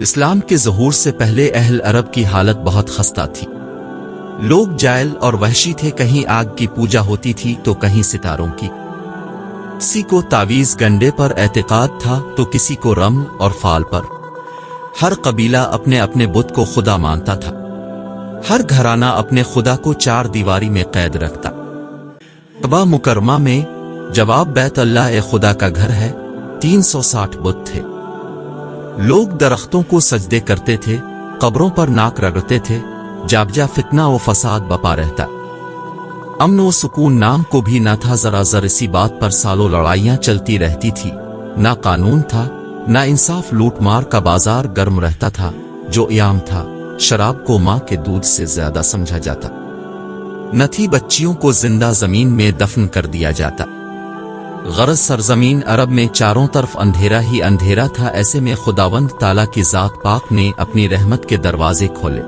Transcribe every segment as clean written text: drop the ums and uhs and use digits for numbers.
اسلام کے ظہور سے پہلے اہل عرب کی حالت بہت خستہ تھی۔ لوگ جاہل اور وحشی تھے، کہیں آگ کی پوجا ہوتی تھی تو کہیں ستاروں کی، کسی کو تعویذ گنڈے پر اعتقاد تھا تو کسی کو رمل اور فال پر۔ ہر قبیلہ اپنے اپنے بت کو خدا مانتا تھا، ہر گھرانہ اپنے خدا کو چار دیواری میں قید رکھتا۔ کعبہ مکرمہ میں جواب بیت اللہ اے خدا کا گھر ہے 360 بت تھے۔ لوگ درختوں کو سجدے کرتے تھے، قبروں پر ناک رگڑتے تھے، جابجا فتنہ و فساد بپا رہتا۔ امن و سکون نام کو بھی نہ تھا، ذرا ذر اسی بات پر سالوں لڑائیاں چلتی رہتی تھی۔ نہ قانون تھا، نہ انصاف، لوٹ مار کا بازار گرم رہتا تھا۔ جو ایام تھا، شراب کو ماں کے دودھ سے زیادہ سمجھا جاتا، نہ تھی بچیوں کو زندہ زمین میں دفن کر دیا جاتا۔ غرض سرزمین عرب میں چاروں طرف اندھیرا ہی اندھیرا تھا۔ ایسے میں خداوند تعالیٰ کی ذات پاک نے اپنی رحمت کے دروازے کھولے،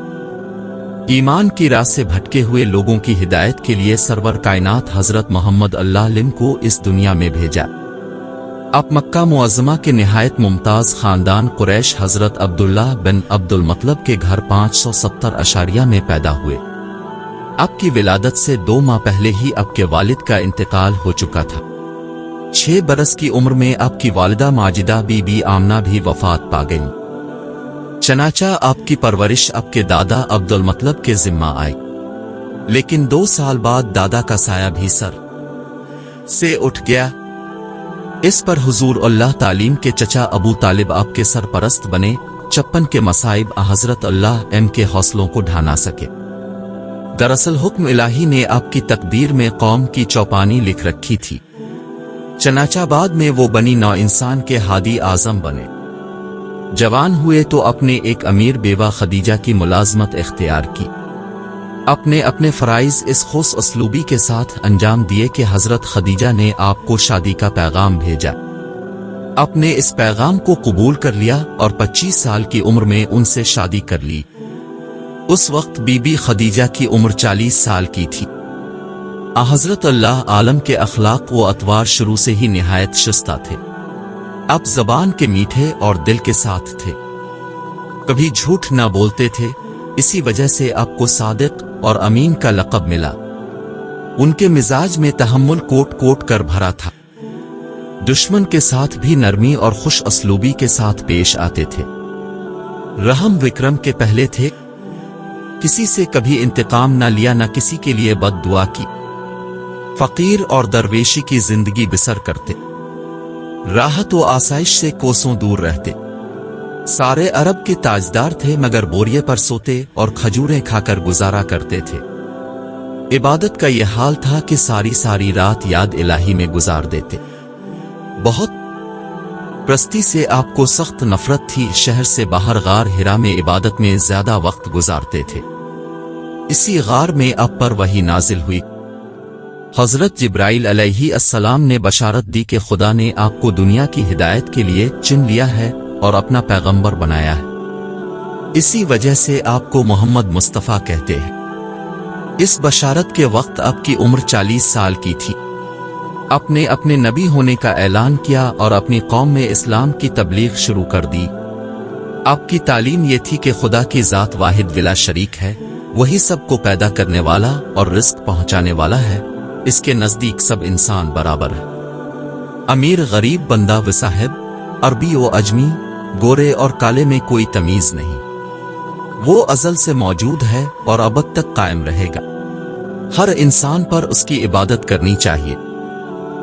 ایمان کی راہ سے بھٹکے ہوئے لوگوں کی ہدایت کے لیے سرور کائنات حضرت محمد اللہ کو اس دنیا میں بھیجا۔ اب مکہ معظمہ کے نہایت ممتاز خاندان قریش حضرت عبداللہ بن عبد المطلب کے گھر 570 اشاریہ میں پیدا ہوئے۔ اب کی ولادت سے 2 ماہ پہلے ہی اب کے والد کا انتقال ہو چکا تھا۔ 6 برس کی عمر میں آپ کی والدہ ماجدہ بی بی آمنہ بھی وفات پا گئیں۔ چنانچہ آپ کی پرورش آپ کے دادا عبد المطلب کے ذمہ آئی، لیکن 2 سال بعد دادا کا سایہ بھی سر سے اٹھ گیا۔ اس پر حضور اللہ تعلیم کے چچا ابو طالب آپ کے سرپرست بنے۔ 56 کے مصائب حضرت اللہ کے حوصلوں کو ڈھا نہ سکے۔ دراصل حکم الہی نے آپ کی تقدیر میں قوم کی چوپانی لکھ رکھی تھی، چنانچہ بعد میں وہ بنی نوع انسان کے ہادی اعظم بنے۔ جوان ہوئے تو اپنے ایک امیر بیوہ خدیجہ کی ملازمت اختیار کی۔ اپنے فرائض اس خوش اسلوبی کے ساتھ انجام دیے کہ حضرت خدیجہ نے آپ کو شادی کا پیغام بھیجا۔ آپ نے اس پیغام کو قبول کر لیا اور 25 سال کی عمر میں ان سے شادی کر لی۔ اس وقت بی بی خدیجہ کی عمر 40 سال کی تھی۔ حضرت اللہ عالم کے اخلاق و اطوار شروع سے ہی نہایت شستہ تھے۔ آپ زبان کے میٹھے اور دل کے ساتھ تھے، کبھی جھوٹ نہ بولتے تھے، اسی وجہ سے آپ کو صادق اور امین کا لقب ملا۔ ان کے مزاج میں تحمل کوٹ کوٹ کر بھرا تھا، دشمن کے ساتھ بھی نرمی اور خوش اسلوبی کے ساتھ پیش آتے تھے۔ رحم وکرم کے پہلے تھے، کسی سے کبھی انتقام نہ لیا، نہ کسی کے لیے بد دعا کی۔ فقیر اور درویشی کی زندگی بسر کرتے، راحت و آسائش سے کوسوں دور رہتے۔ سارے عرب کے تاجدار تھے، مگر بوریے پر سوتے اور کھجوریں کھا کر گزارا کرتے تھے۔ عبادت کا یہ حال تھا کہ ساری رات یاد الہی میں گزار دیتے۔ بہت پرستی سے آپ کو سخت نفرت تھی، شہر سے باہر غار ہرا میں عبادت میں زیادہ وقت گزارتے تھے۔ اسی غار میں آپ پر وحی نازل ہوئی۔ حضرت جبرائیل علیہ السلام نے بشارت دی کہ خدا نے آپ کو دنیا کی ہدایت کے لیے چن لیا ہے اور اپنا پیغمبر بنایا ہے، اسی وجہ سے آپ کو محمد مصطفیٰ کہتے ہیں۔ اس بشارت کے وقت آپ کی عمر 40 سال کی تھی۔ آپ نے اپنے نبی ہونے کا اعلان کیا اور اپنی قوم میں اسلام کی تبلیغ شروع کر دی۔ آپ کی تعلیم یہ تھی کہ خدا کی ذات واحد ولا شریک ہے، وہی سب کو پیدا کرنے والا اور رزق پہنچانے والا ہے، اس کے نزدیک سب انسان برابر ہے۔ امیر غریب، بندہ و صاحب، عربی و اجمی، گورے اور کالے میں کوئی تمیز نہیں۔ وہ ازل سے موجود ہے اور ابد تک قائم رہے گا۔ ہر انسان پر اس کی عبادت کرنی چاہیے۔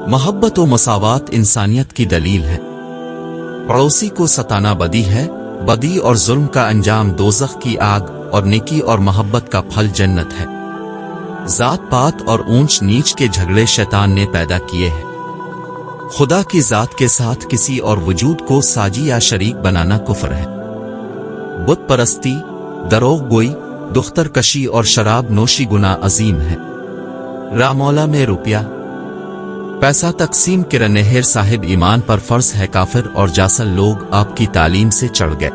محبت و مساوات انسانیت کی دلیل ہے۔ پڑوسی کو ستانا بدی ہے، بدی اور ظلم کا انجام دوزخ کی آگ اور نیکی اور محبت کا پھل جنت ہے۔ ذات پات اور اونچ نیچ کے جھگڑے شیطان نے پیدا کیے ہیں۔ خدا کی ذات کے ساتھ کسی اور وجود کو ساجی یا شریک بنانا کفر ہے۔ بت پرستی، دروغ گوئی، دختر کشی اور شراب نوشی گناہ عظیم ہے۔ رامولا میں روپیہ پیسہ تقسیم کرنہر صاحب ایمان پر فرض ہے کافر اور جاسل لوگ آپ کی تعلیم سے چڑھ گئے۔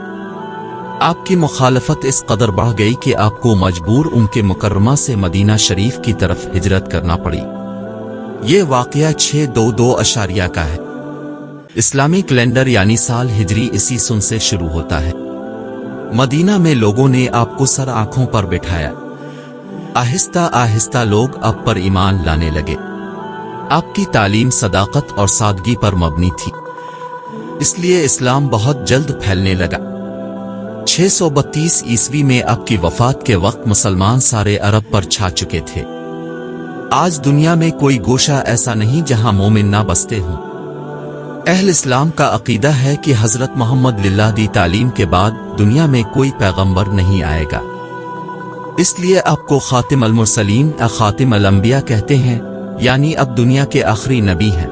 آپ کی مخالفت اس قدر بڑھ گئی کہ آپ کو مجبور ان کے مکرمہ سے مدینہ شریف کی طرف ہجرت کرنا پڑی۔ یہ واقعہ 622 کا ہے۔ اسلامی کیلنڈر یعنی سال ہجری اسی سن سے شروع ہوتا ہے۔ مدینہ میں لوگوں نے آپ کو سر آنکھوں پر بٹھایا۔ آہستہ آہستہ لوگ آپ پر ایمان لانے لگے۔ آپ کی تعلیم صداقت اور سادگی پر مبنی تھی، اس لیے اسلام بہت جلد پھیلنے لگا۔ 632 عیسوی میں آپ کی وفات کے وقت مسلمان سارے عرب پر چھا چکے تھے۔ آج دنیا میں کوئی گوشہ ایسا نہیں جہاں مومن نہ بستے ہوں۔ اہل اسلام کا عقیدہ ہے کہ حضرت محمد للہ دی تعلیم کے بعد دنیا میں کوئی پیغمبر نہیں آئے گا، اس لیے آپ کو خاتم المرسلین یا خاتم الانبیاء کہتے ہیں، یعنی اب دنیا کے آخری نبی ہیں۔